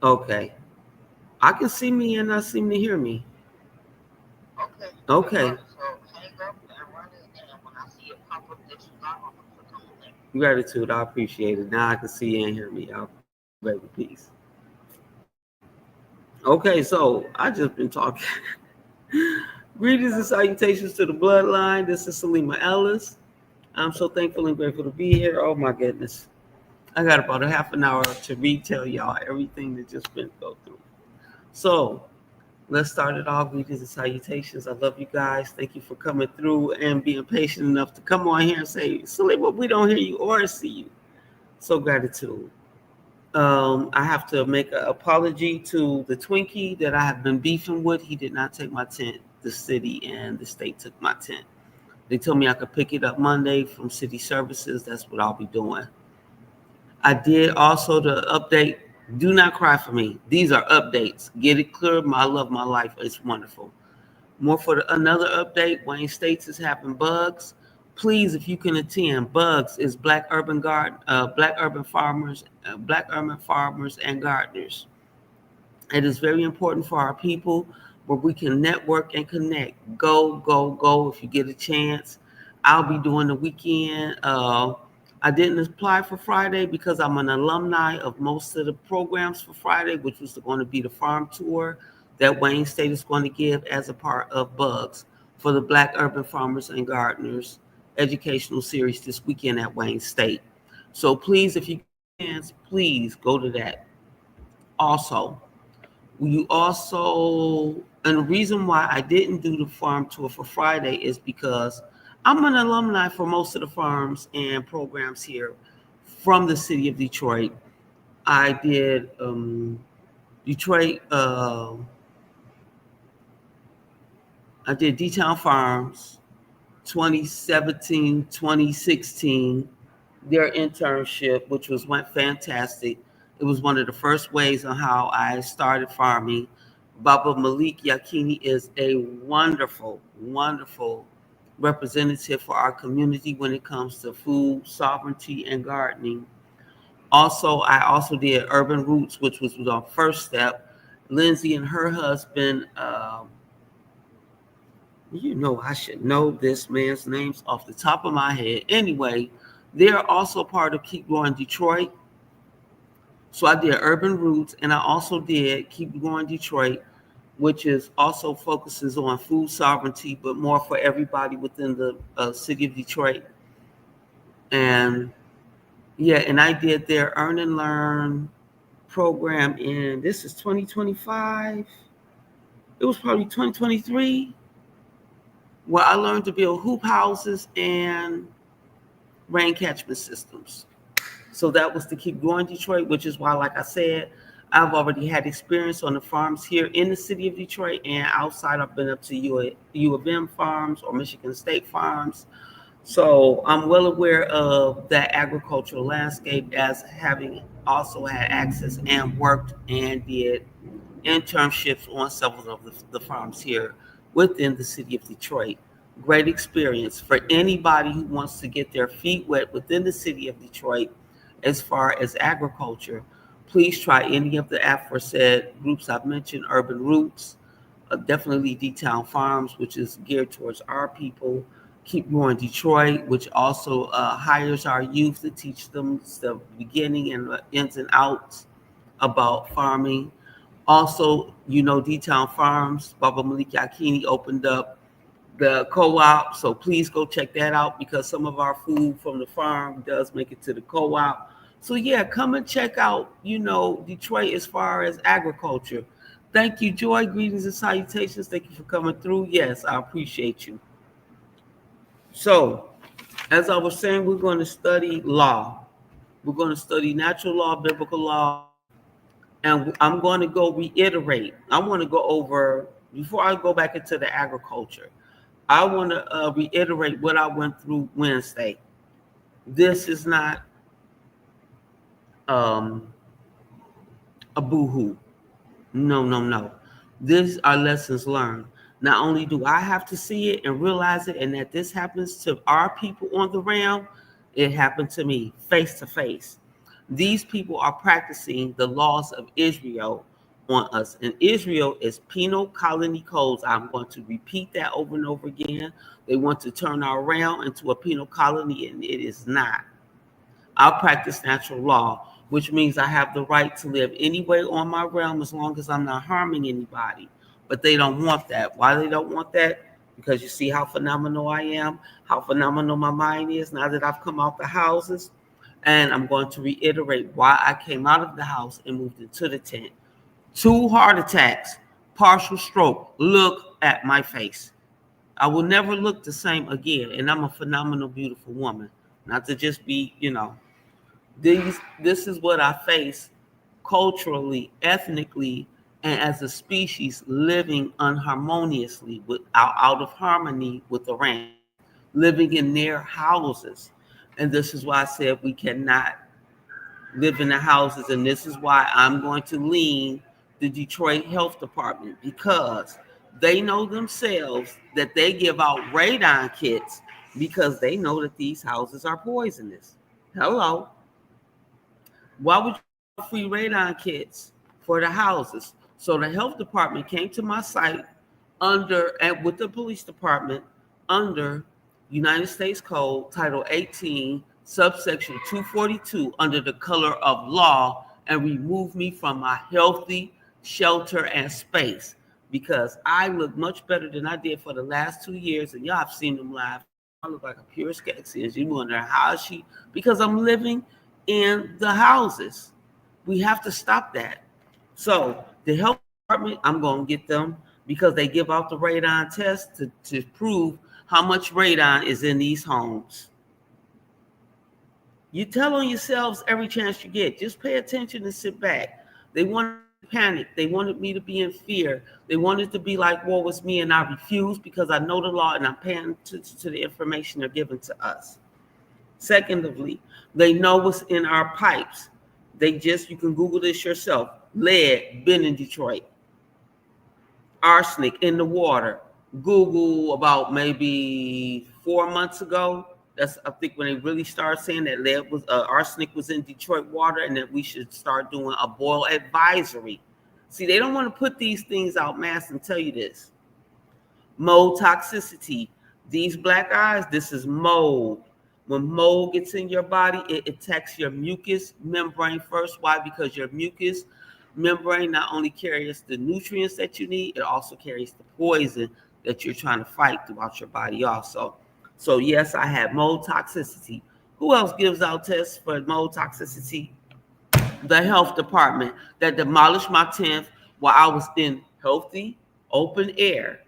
Okay. I can see me and not seem to hear me. Okay. Gratitude. I appreciate it. Now I can see and hear me. I'll baby peace. Okay, so I just been talking. Greetings and salutations to the bloodline. This is Salima Ellis. I'm so thankful and grateful to be here. Oh my goodness. I got about a half an hour to retell y'all everything that just been go through. So let's start it off. Greetings and salutations. I love you guys. Thank you for coming through and being patient enough to come on here and say, Salima, we don't hear you or see you. So gratitude. I have to make an apology to the Twinkie that I have been beefing with. He did not take my tent. The city and the state took my tent. They told me I could pick it up Monday from city services. That's what I'll be doing. I did also the update. Do not cry for me. These are updates. Get it clear. I love my life. It's wonderful. More for another update. Wayne States is having bugs. Please, if you can attend, bugs is Black urban farmers, and gardeners. It is very important for our people where we can network and connect. Go, go, go if you get a chance. I'll be doing the weekend. I didn't apply for Friday because I'm an alumni of most of the programs for Friday, which was going to be the farm tour that Wayne State is going to give as a part of Bugs for the Black Urban Farmers and Gardeners educational series this weekend at Wayne State. So please, if you can, please go to that. Also, and the reason why I didn't do the farm tour for Friday is because I'm an alumni for most of the farms and programs here from the city of Detroit. I did Detroit, I did D-Town Farms 2017, 2016, their internship, which went fantastic. It was one of the first ways on how I started farming. Baba Malik Yakini is a wonderful, wonderful representative for our community when it comes to food sovereignty and gardening. Also, I also did Urban Roots, which was our first step. Lindsay and her husband, I should know this man's names off the top of my head. Anyway, they're also part of Keep Growing Detroit. So I did Urban Roots, and I also did Keep Growing Detroit, which is also focuses on food sovereignty, but more for everybody within the city of Detroit. And and I did their Earn and Learn program in, this is 2025. It was probably 2023, where I learned to build hoop houses and rain catchment systems. So that was to Keep Growing Detroit, which is why, like I said, I've already had experience on the farms here in the city of Detroit and outside. I've been up to U of M farms or Michigan State farms. So I'm well aware of that agricultural landscape as having also had access and worked and did internships on several of the farms here within the city of Detroit. Great experience for anybody who wants to get their feet wet within the city of Detroit as far as agriculture. Please try any of the aforesaid groups I've mentioned, Urban Roots, definitely D-Town Farms, which is geared towards our people. Keep Growing Detroit, which also hires our youth to teach them the beginning and the ins and outs about farming. Also, D-Town Farms, Baba Malik Yakini opened up the co-op, so please go check that out because some of our food from the farm does make it to the co-op. So come and check out, Detroit as far as agriculture. Thank you, Joy. Greetings and salutations. Thank you for coming through. Yes, I appreciate you. So, as I was saying, we're going to study law. We're going to study natural law, biblical law, and I'm going to go reiterate. I want to go over, before I go back into the agriculture, I want to reiterate what I went through Wednesday. This is not a boo-hoo. No. These are lessons learned. Not only do I have to see it and realize it, and that this happens to our people on the realm, it happened to me face to face. These people are practicing the laws of Israel on us. And Israel is penal colony codes. I'm going to repeat that over and over again. They want to turn our realm into a penal colony, and it is not. I'll practice natural law, which means I have the right to live anyway on my realm as long as I'm not harming anybody. But they don't want that. Why they don't want that? Because you see how phenomenal I am, how phenomenal my mind is now that I've come out the houses. And I'm going to reiterate why I came out of the house and moved into the tent. 2 heart attacks, partial stroke. Look at my face. I will never look the same again. And I'm a phenomenal, beautiful woman. Not to just be, this is what I face culturally, ethnically, and as a species living unharmoniously, out of harmony with the ram, living in their houses. And this is why I said we cannot live in the houses. And this is why I'm going to lean the Detroit Health Department, because they know themselves that they give out radon kits because they know that these houses are poisonous. Hello. Why would you have free radon kits for the houses? So the health department came to my site and with the police department under United States Code Title 18, subsection 242, under the color of law, and removed me from my healthy shelter and space, because I look much better than I did for the last 2 years. And y'all have seen them live. I look like a pure Skeksis. You wonder how she, because I'm living in the houses. We have to stop that. So the health department, I'm going to get them because they give out the radon test to prove how much radon is in these homes. You tell on yourselves every chance you get. Just pay attention and sit back. They wanted to panic. They wanted me to be in fear. They wanted to be like, woe was me, and I refused because I know the law and I'm paying attention to the information they're giving to us. Secondly, they know what's in our pipes. You can Google this yourself. Lead, been in Detroit. Arsenic in the water. Google about maybe 4 months ago. That's, I think, when they really started saying that arsenic was in Detroit water and that we should start doing a boil advisory. See, they don't want to put these things out mass and tell you this. Mold toxicity. These black eyes, this is mold. When mold gets in your body, it attacks your mucous membrane first. Why? Because your mucous membrane not only carries the nutrients that you need, it also carries the poison that you're trying to fight throughout your body also. So yes, I had mold toxicity. Who else gives out tests for mold toxicity? The health department that demolished my tent while I was in healthy, open air,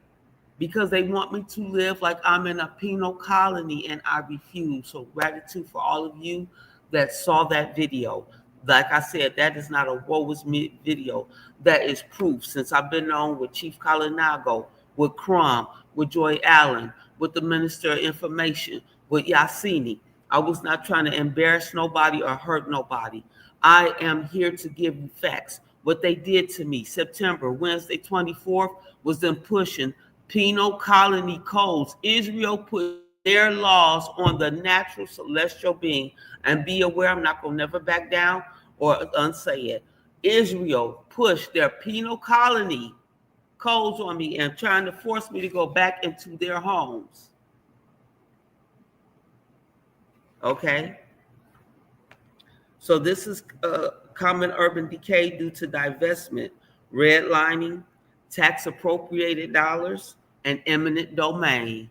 because they want me to live like I'm in a penal colony, and I refuse. So gratitude for all of you that saw that video. Like I said, that is not a woe is me video. That is proof. Since I've been on with Chief Kalinago, with Crum, with Joy Allen, with the Minister of Information, with Yasini, I was not trying to embarrass nobody or hurt nobody. I am here to give you facts. What they did to me, Wednesday 24th, was them pushing penal colony codes. Israel put their laws on the natural celestial being. And be aware, I'm not going to never back down or unsay it. Israel pushed their penal colony codes on me and trying to force me to go back into their homes. Okay? So this is common urban decay due to divestment, redlining, tax appropriated dollars, and eminent domain.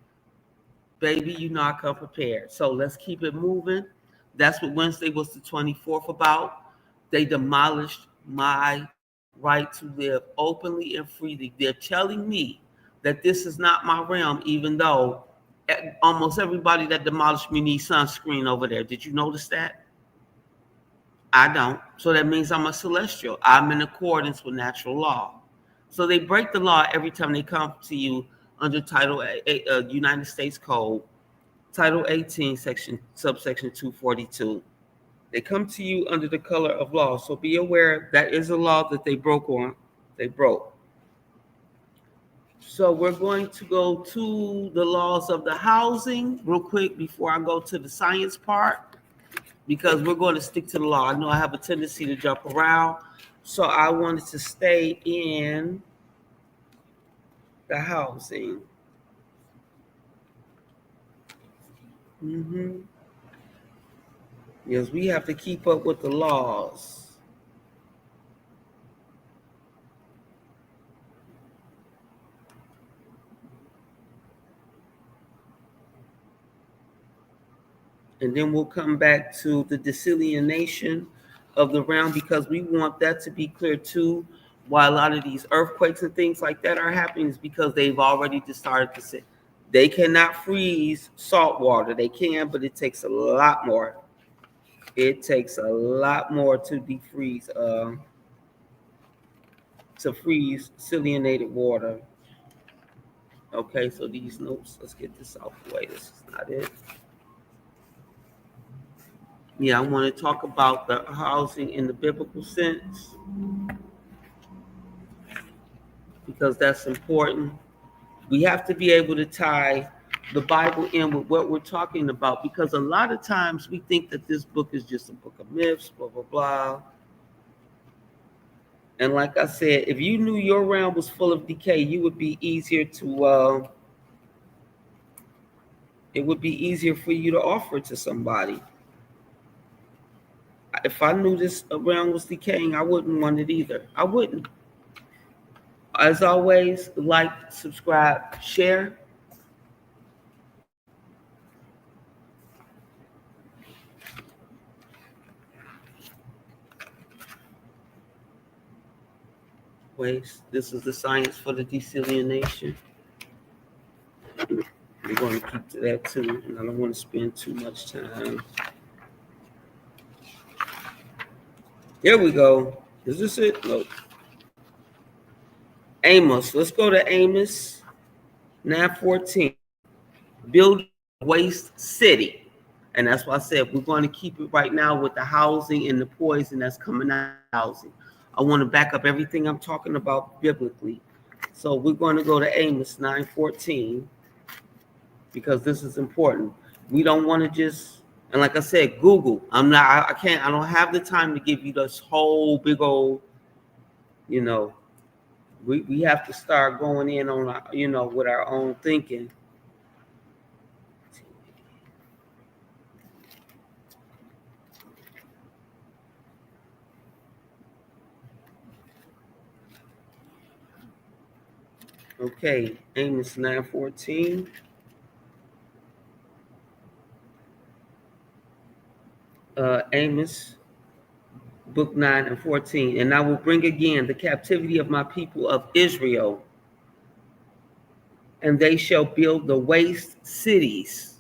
Baby, you know I come prepared. So let's keep it moving. That's what Wednesday was the 24th about. They demolished my right to live openly and freely. They're telling me that this is not my realm, even though almost everybody that demolished me needs sunscreen over there. Did you notice that? I don't. So that means I'm a celestial. I'm in accordance with natural law. So they break the law every time they come to you under Title United States Code, Title 18, subsection 242. They come to you under the color of law. So be aware that is a law that they broke. So we're going to go to the laws of the housing real quick before I go to the science part. because we're going to stick to the law. I know I have a tendency to jump around, so I wanted to stay in the housing. Yes, we have to keep up with the laws. And then we'll come back to the decilionation of the realm, because we want that to be clear too. Why a lot of these earthquakes and things like that are happening is because they've already just started to say they cannot freeze salt water. They can, but it takes a lot more. It takes a lot more to defreeze, to freeze silionated water. Okay, so these notes, let's get this out the way. This is not it. Yeah, I want to talk about the housing in the biblical sense, because that's important. We have to be able to tie the Bible in with what we're talking about, because a lot of times we think that this book is just a book of myths, blah, blah, blah. And like I said, if you knew your realm was full of decay, you would be easier to, it would be easier for you to offer to somebody. If I knew this realm was decaying, I wouldn't want it either. I wouldn't. As always, like, subscribe, share. Waste. This is the science for the decilionation. We're going to keep to that too, and I don't want to spend too much time. Here we go. Is this it? Nope. Amos. Let's go to Amos 9:14. Build a waste city. And that's why I said we're going to keep it right now with the housing and the poison that's coming out of housing. I want to back up everything I'm talking about biblically. So we're going to go to Amos 9:14, because this is important. We don't want to just, and like I said, Google. I can't, I don't have the time to give you this whole big old, you know, we have to start going in on our, with our own thinking. Okay, Amos 9:14. Amos book 9:14. And I will bring again the captivity of my people of Israel, and they shall build the waste cities.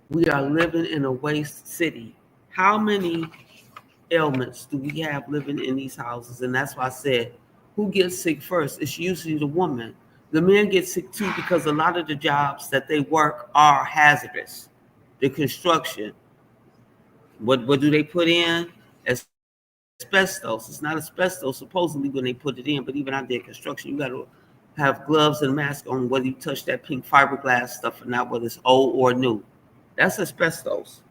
We are living in a waste city. How many ailments do we have living in these houses? And that's why I said, who gets sick first? It's usually the woman. The men get sick too, because a lot of the jobs that they work are hazardous. The construction. What do they put in? Asbestos. It's not asbestos supposedly when they put it in, but even out there construction, you got to have gloves and mask on whether you touch that pink fiberglass stuff or not, whether it's old or new. That's asbestos.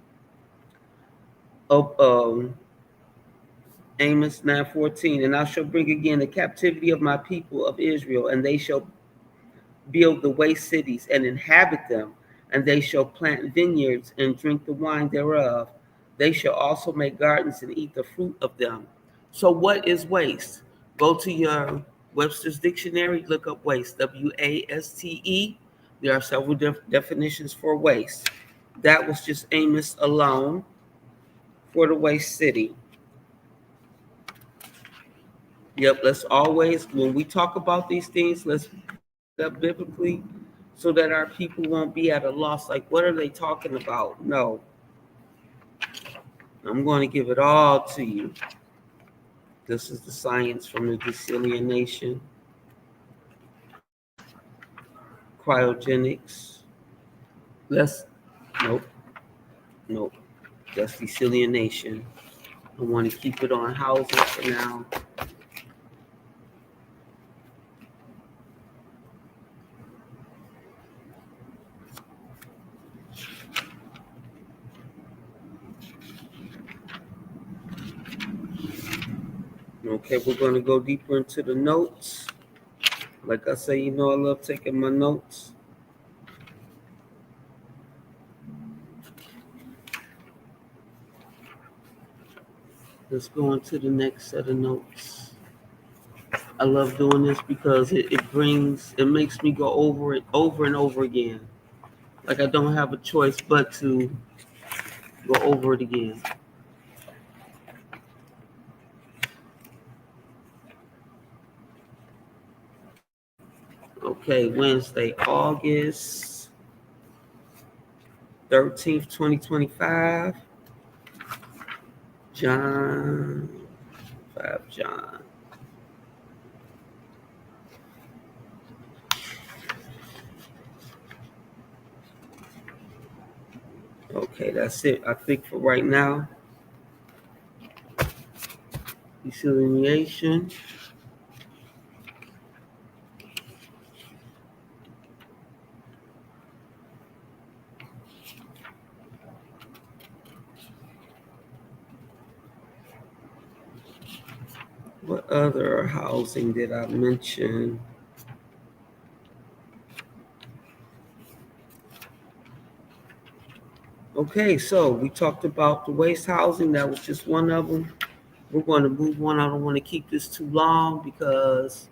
Amos 9:14. And I shall bring again the captivity of my people of Israel, and they shall build the waste cities and inhabit them, and they shall plant vineyards and drink the wine thereof. They shall also make gardens and eat the fruit of them. So, what is waste? Go to your Webster's Dictionary, look up waste, WASTE. There are several definitions for waste. That was just Amos alone for the waste city. Yep, let's always, when we talk about these things, let's up biblically, so that our people won't be at a loss. Like, what are they talking about? No. I'm going to give it all to you. This is the science from the decilionation, cryogenics. Nope, nope. That's decilionation. I want to keep it on housing for now. Okay, we're going to go deeper into the notes. Like I say, you know I love taking my notes. Let's go into the next set of notes. I love doing this because it makes me go over it over and over again. Like I don't have a choice but to go over it again. Okay, Wednesday, August 13th, 2025. John, 5 John. Okay, that's it. I think for right now, delineation. What other housing did I mention? Okay, so we talked about the waste housing. That was just one of them. We're going to move on. I don't want to keep this too long because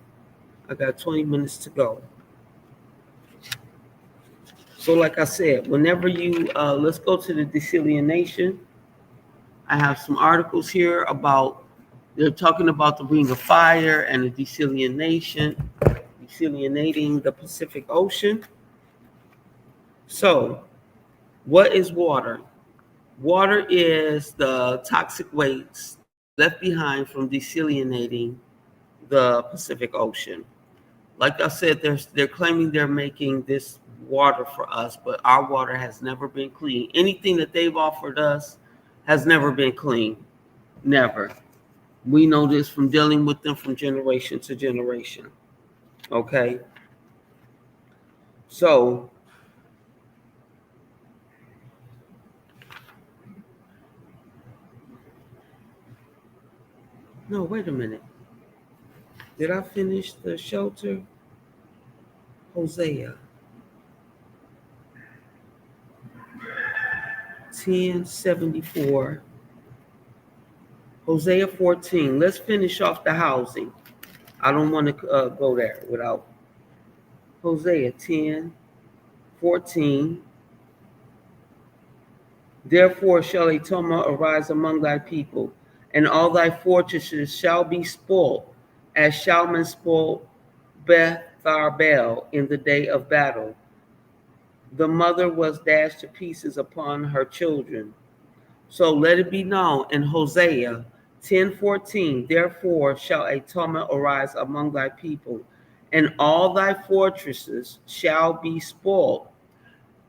I got 20 minutes to go. So like I said, whenever you, let's go to the desalination. I have some articles here about, they're talking about the ring of fire and the desalinating the Pacific Ocean. So what is water? Water is the toxic waste left behind from desalinating the Pacific Ocean. Like I said, they're claiming they're making this water for us, but our water has never been clean. Anything that they've offered us has never been clean. Never. We know this from dealing with them from generation to generation. Okay? So, no, wait a minute. Did I finish the shelter? Hosea 1074. Hosea 14. Let's finish off the housing. I don't want to go there without Hosea 10:14. Therefore shall a tumult arise among thy people, and all thy fortresses shall be spoiled, as Shalman spoiled Beth Tharbel in the day of battle. The mother was dashed to pieces upon her children. So let it be known in Hosea 10:14, therefore shall a tumult arise among thy people, and all thy fortresses shall be spoiled.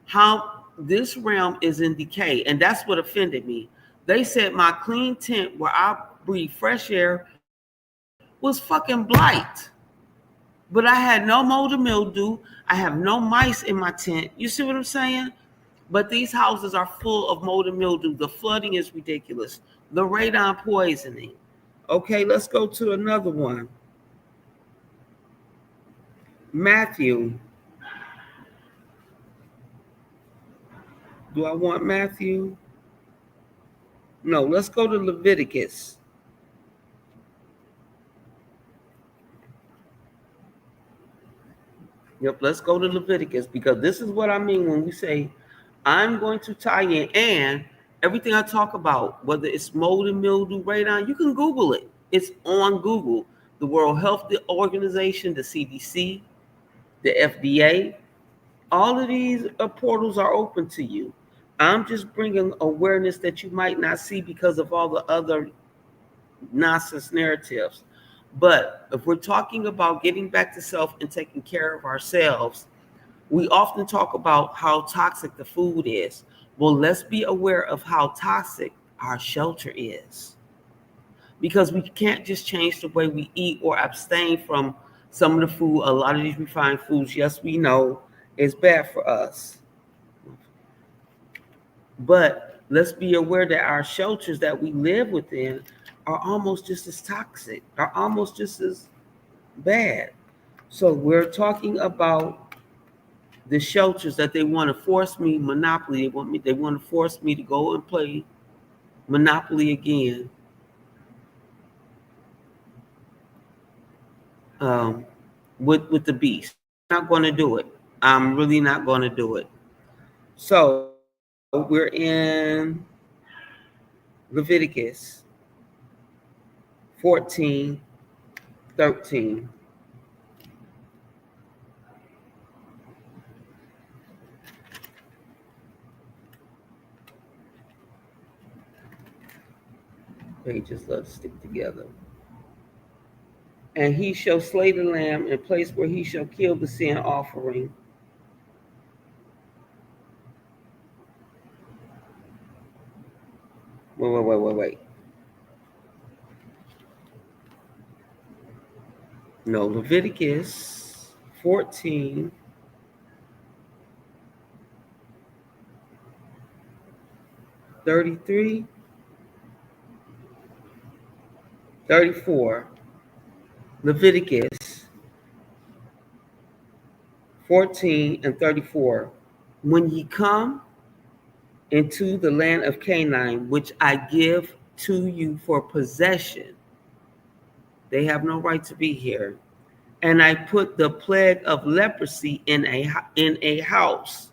How this realm is in decay, and that's what offended me. They said my clean tent where I breathe fresh air was fucking blight. But I had no mold or mildew. I have no mice in my tent. You see what I'm saying? But these houses are full of mold and mildew. The flooding is ridiculous. The radon poisoning. Okay, let's go to another one. Matthew. Do I want Matthew? No, let's go to Leviticus. Yep, let's go to Leviticus because this is what I mean when we say I'm going to tie in, and everything I talk about, whether it's mold and mildew, radon, you can Google it. It's on Google. The World Health Organization, the CDC, the FDA, all of these portals are open to you. I'm just bringing awareness that you might not see because of all the other nonsense narratives. But if we're talking about getting back to self and taking care of ourselves, we often talk about how toxic the food is. Well, let's be aware of how toxic our shelter is. Because we can't just change the way we eat or abstain from some of the food. A lot of these refined foods, yes, we know is bad for us. But let's be aware that our shelters that we live within are almost just as toxic, are almost just as bad. So we're talking about the shelters that they want to force me Monopoly. They want to force me to go and play Monopoly again. Um, with the beast. I'm not going to do it. I'm really not going to do it. So we're in Leviticus 14:13. Pages love to stick together. And he shall slay the lamb in place where he shall kill the sin offering. Wait. No, Leviticus 14, 33, 34. Leviticus 14 and 34. When ye come into the land of Canaan, which I give to you for possession, they have no right to be here. And I put the plague of leprosy in a house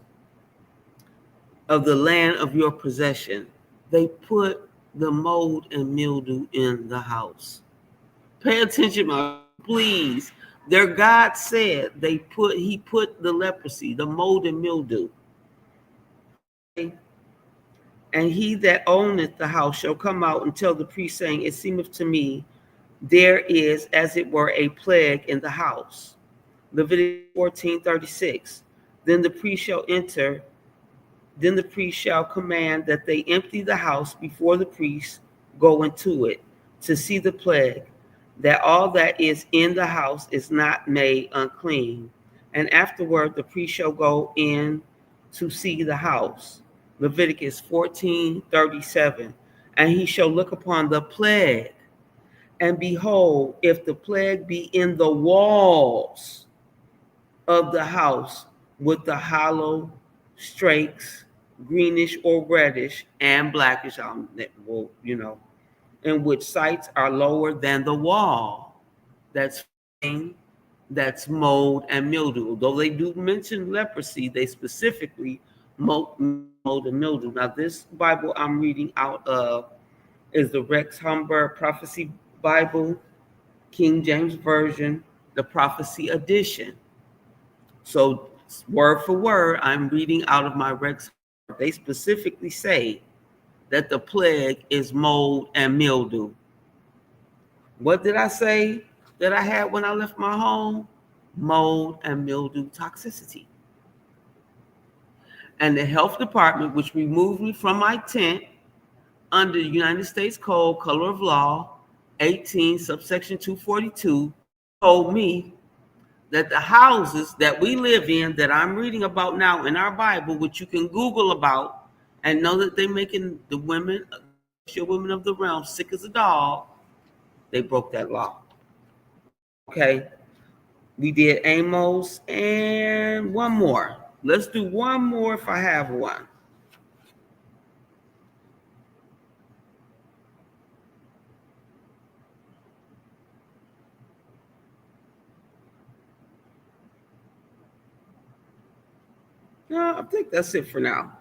of the land of your possession. They put the mold and mildew in the house. Pay attention, my please. Their God said he put the leprosy, the mold and mildew. And he that owneth the house shall come out and tell the priest, saying, it seemeth to me there is, as it were, a plague in the house. Leviticus 14:36. Then the priest shall command that they empty the house before the priest go into it to see the plague, that all that is in the house is not made unclean. And afterward the priest shall go in to see the house. Leviticus 14:37. And he shall look upon the plague, and behold, if the plague be in the walls of the house, with the hollow strakes, greenish or reddish and blackish, in which sites are lower than the wall, that's mold and mildew. Though they do mention leprosy, they specifically mold and mildew. Now, this Bible I'm reading out of is the Rex Humbert Prophecy Bible, King James Version, the Prophecy Edition. So word for word, I'm reading out of my Rex. They specifically say that the plague is mold and mildew. What did I say that I had when I left my home? Mold and mildew toxicity. And the health department, which removed me from my tent under the United States Code, Color of Law, 18, subsection 242, told me that the houses that we live in, that I'm reading about now in our Bible, which you can Google about, and know that they're making the women of the realm sick as a dog, they broke that law. Okay, we did Amos and one more. Let's do one more if I have one. No, I think that's it for now.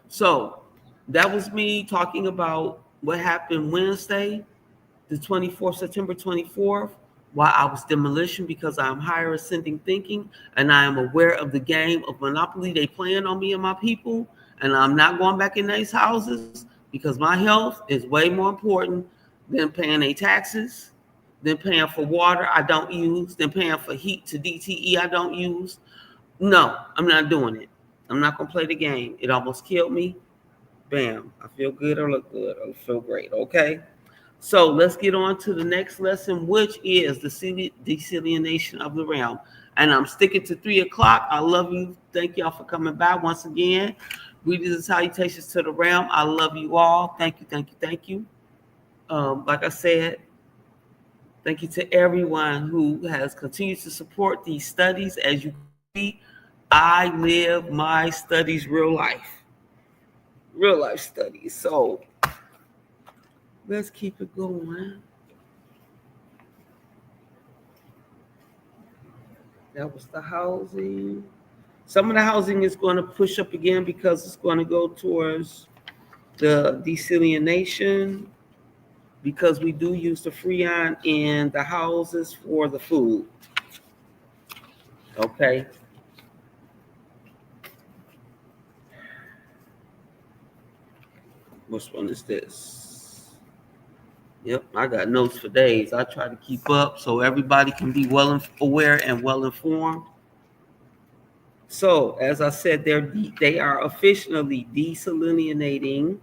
So that was me talking about what happened Wednesday, the 24th, September 24th, while I was demolition, because I'm higher ascending thinking and I am aware of the game of Monopoly they playing on me and my people. And I'm not going back in these houses because my health is way more important than paying their taxes, than paying for water I don't use, than paying for heat to DTE I don't use. No, I'm not doing it. I'm not going to play the game. It almost killed me. Bam. I feel good or look good or feel great. Okay. So let's get on to the next lesson, which is the deciliation of the realm. And I'm sticking to 3:00. I love you. Thank y'all for coming by once again. Greetings and salutations to the realm. I love you all. Thank you. Like I said, thank you to everyone who has continued to support these studies. As you can see, I live my studies real life studies. So let's keep it going. That was the housing. Some of the housing is going to push up again because it's going to go towards the desalination, because we do use the freon in the houses for the food. Okay. Which one is this? Yep, I got notes for days. I try to keep up so everybody can be well aware and well informed. So, as I said, they are officially desalinating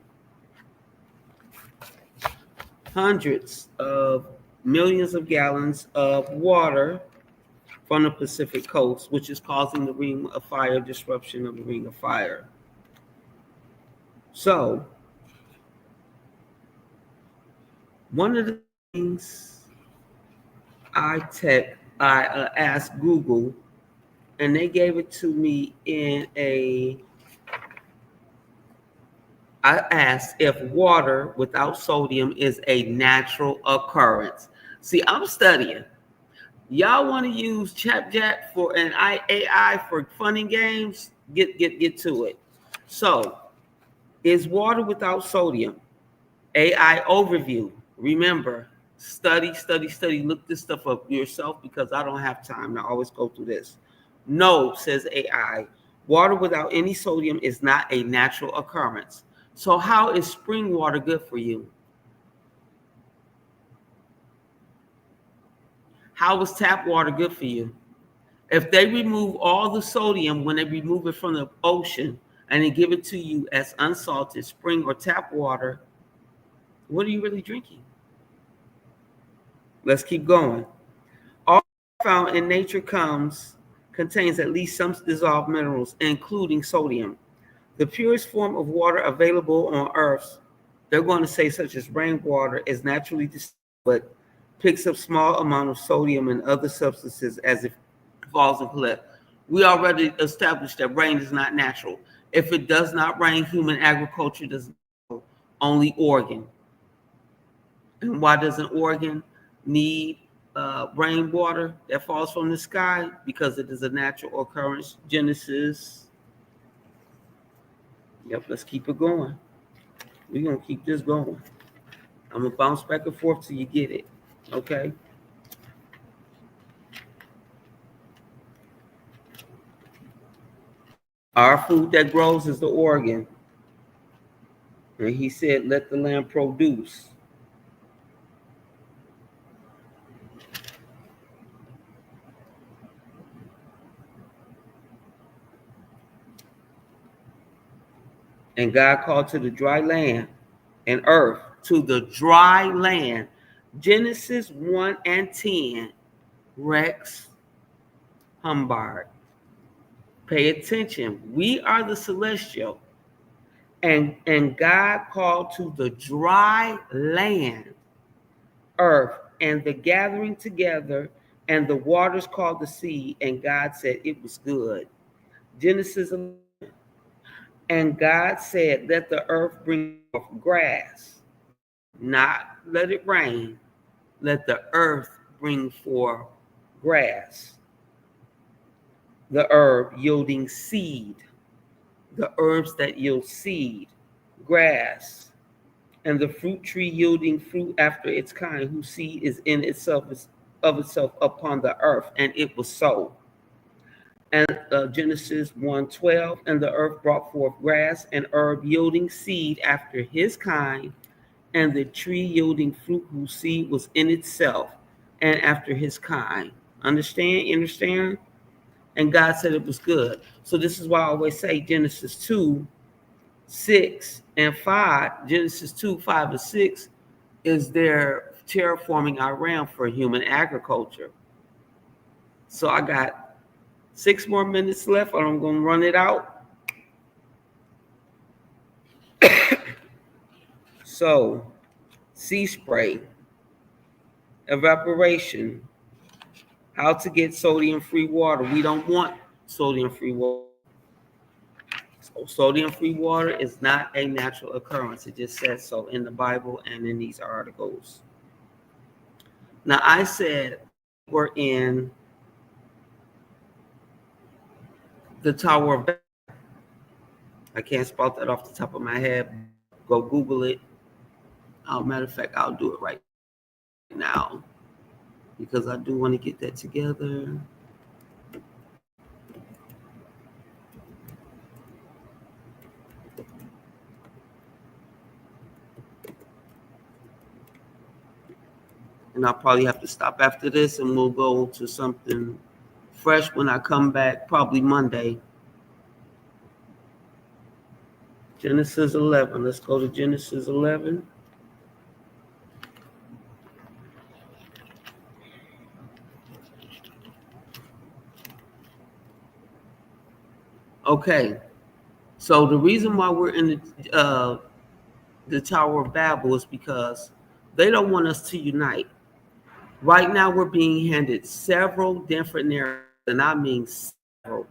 hundreds of millions of gallons of water from the Pacific coast, which is causing the ring of fire, disruption of the ring of fire. So, one of the things I asked Google, and they gave it to me I asked if water without sodium is a natural occurrence. See, I'm studying. Y'all want to use ChatGPT for an AI for fun and games? Get to it. So, is water without sodium? AI overview. Remember, study. Look this stuff up yourself because I don't have time to always go through this. No, says AI. Water without any sodium is not a natural occurrence. So how is spring water good for you? How is tap water good for you? If they remove all the sodium when they remove it from the ocean and they give it to you as unsalted spring or tap water, what are you really drinking? Let's keep going. All found in nature contains at least some dissolved minerals, including sodium. The purest form of water available on Earth, they're going to say, such as rainwater, is naturally distilled, but picks up small amount of sodium and other substances as it falls and collects. We already established that rain is not natural. If it does not rain, human agriculture does not grow, only Oregon. And why doesn't Oregon need rainwater that falls from the sky? Because it is a natural occurrence. Genesis. Yep, let's keep it going. We're going to keep this going. I'm going to bounce back and forth till you get it. Okay? Our food that grows is the organ. And he said, let the land produce. And God called to the dry land and earth, to the dry land. Genesis 1 and 10, Rex Humbard. Pay attention. We are the celestial. And God called to the dry land, earth, and the gathering together, and the waters called the sea. And God said it was good. Genesis 11. And God said, let the earth bring forth grass, not let it rain. Let the earth bring forth grass, the herb yielding seed, the herbs that yield seed, grass, and the fruit tree yielding fruit after its kind, whose seed is in itself of itself upon the earth. And it was so. And Genesis 1:12, and the earth brought forth grass and herb yielding seed after his kind, and the tree yielding fruit whose seed was in itself and after his kind. Understand? And God said it was good. So this is why I always say Genesis 2, 6, and 5. Genesis 2, 5, and 6 is their terraforming our realm for human agriculture. So I got 6 more minutes left, or I'm going to run it out. So sea spray, evaporation, how to get sodium-free water. We don't want sodium-free water. So sodium-free water is not a natural occurrence. It just says so in the Bible and in these articles. Now, I said we're in the Tower of Babel. I can't spell that off the top of my head. Go Google it. Matter of fact, I'll do it right now because I do want to get that together. And I'll probably have to stop after this and we'll go to something fresh when I come back, probably Monday. Genesis 11. Let's go to Genesis 11. Okay. So the reason why we're in the Tower of Babel is because they don't want us to unite. Right now, we're being handed several different narratives, and I mean several.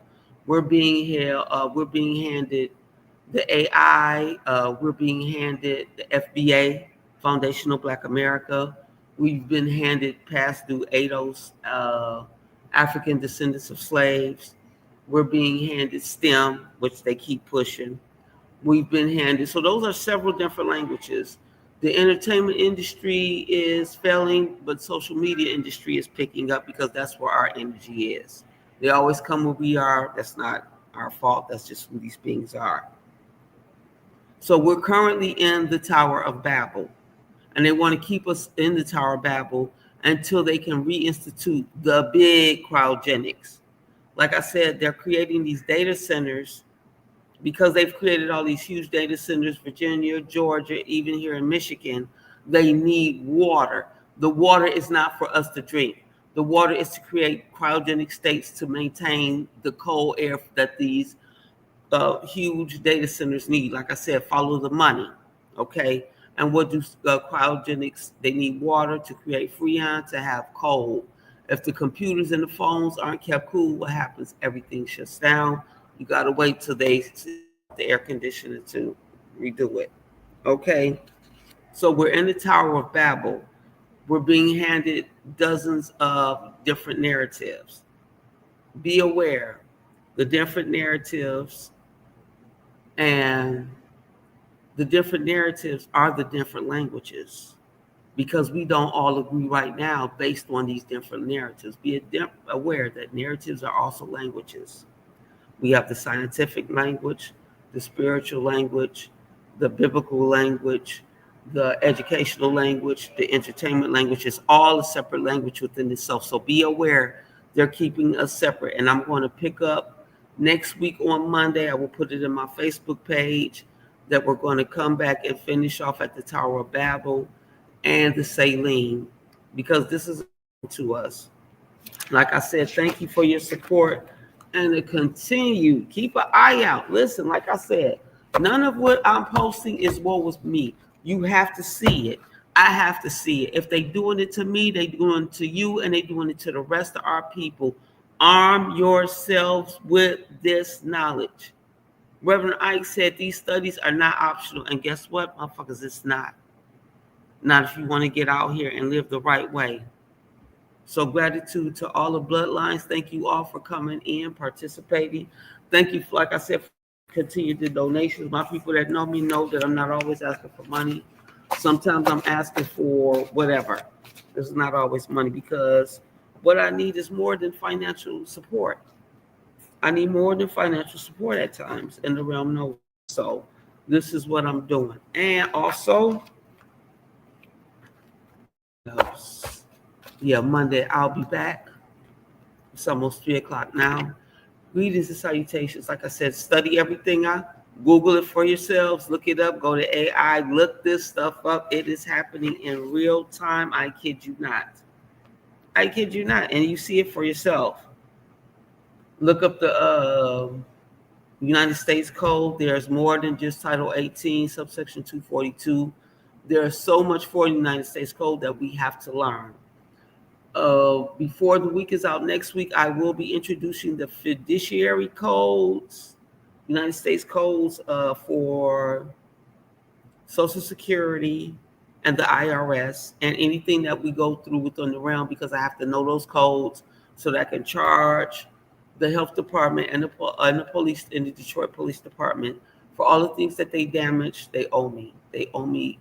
We're being handed the AI. We're being handed the FBA, Foundational Black America. We've been handed past through ADOS, African descendants of slaves. We're being handed STEM, which they keep pushing. We've been handed. So those are several different languages. The entertainment industry is failing, but social media industry is picking up because that's where our energy is. They always come where we are. That's not our fault. That's just who these beings are. So we're currently in the Tower of Babel, and they want to keep us in the Tower of Babel until they can reinstitute the big cryogenics. Like I said, they're creating these data centers because they've created all these huge data centers, Virginia, Georgia, even here in Michigan. They need water. The water is not for us to drink. The water is to create cryogenic states to maintain the cold air that these huge data centers need. Like I said, follow the money, okay? And what do cryogenics? They need water to create freon, to have cold. If the computers and the phones aren't kept cool, what happens? Everything shuts down. You got to wait till they the air conditioner to redo it. Okay, so we're in the Tower of Babel. We're being handed dozens of different narratives. Be aware, the different narratives and the different narratives are the different languages because we don't all agree right now based on these different narratives. Be aware that narratives are also languages. We have the scientific language, the spiritual language, the biblical language, the educational language, the entertainment language. It's all a separate language within itself. So be aware they're keeping us separate. And I'm going to pick up next week on Monday. I will put it in my Facebook page that we're going to come back and finish off at the Tower of Babel and the Saline because this is to us. Like I said, thank you for your support. And to continue, keep an eye out. Listen, like I said, none of what I'm posting is what was me. You have to see it. I have to see it. If they doing it to me, they doing it to you, and they doing it to the rest of our people. Arm yourselves with this knowledge. Reverend Ike said these studies are not optional. And guess what, motherfuckers, it's not. Not if you want to get out here and live the right way. So gratitude to all the bloodlines. Thank you all for coming in, participating. Thank you, like I said, for continuing the donations. My people that know me know that I'm not always asking for money. Sometimes I'm asking for whatever. This is not always money because what I need is more than financial support. I need more than financial support at times in the realm of. So this is what I'm doing. And also, Monday I'll be back. It's almost 3:00 now. Greetings and salutations. Like I said, study everything out. Google it for yourselves. Look it up. Go to AI. Look this stuff up. It is happening in real time. I kid you not. I kid you not. And you see it for yourself. Look up the United States Code. There's more than just Title 18, subsection 242. There's so much for the United States Code that we have to learn. Before the week is out next week, I will be introducing the fiduciary codes, United States codes for Social Security and the IRS, and anything that we go through within the realm, because I have to know those codes so that I can charge the health department and the police in the Detroit Police Department for all the things that they damaged. They owe me. They owe me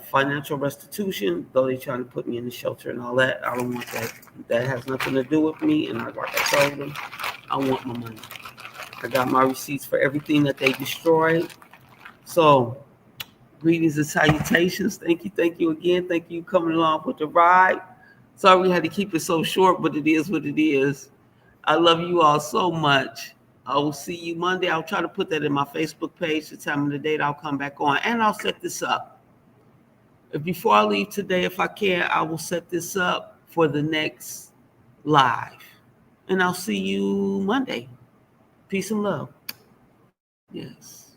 financial restitution, though they're trying to put me in the shelter and all that. I don't want that. That has nothing to do with me. And like I told them, I want my money. I got my receipts for everything that they destroyed. So, greetings and salutations. Thank you again. Thank you coming along with the ride. Sorry we had to keep it so short, but it is what it is. I love you all so much. I will see you Monday. I'll try to put that in my Facebook page, the time and the date I'll come back on. And I'll set this up. Before I leave today, if I can, I will set this up for the next live. And I'll see you Monday. Peace and love. Yes.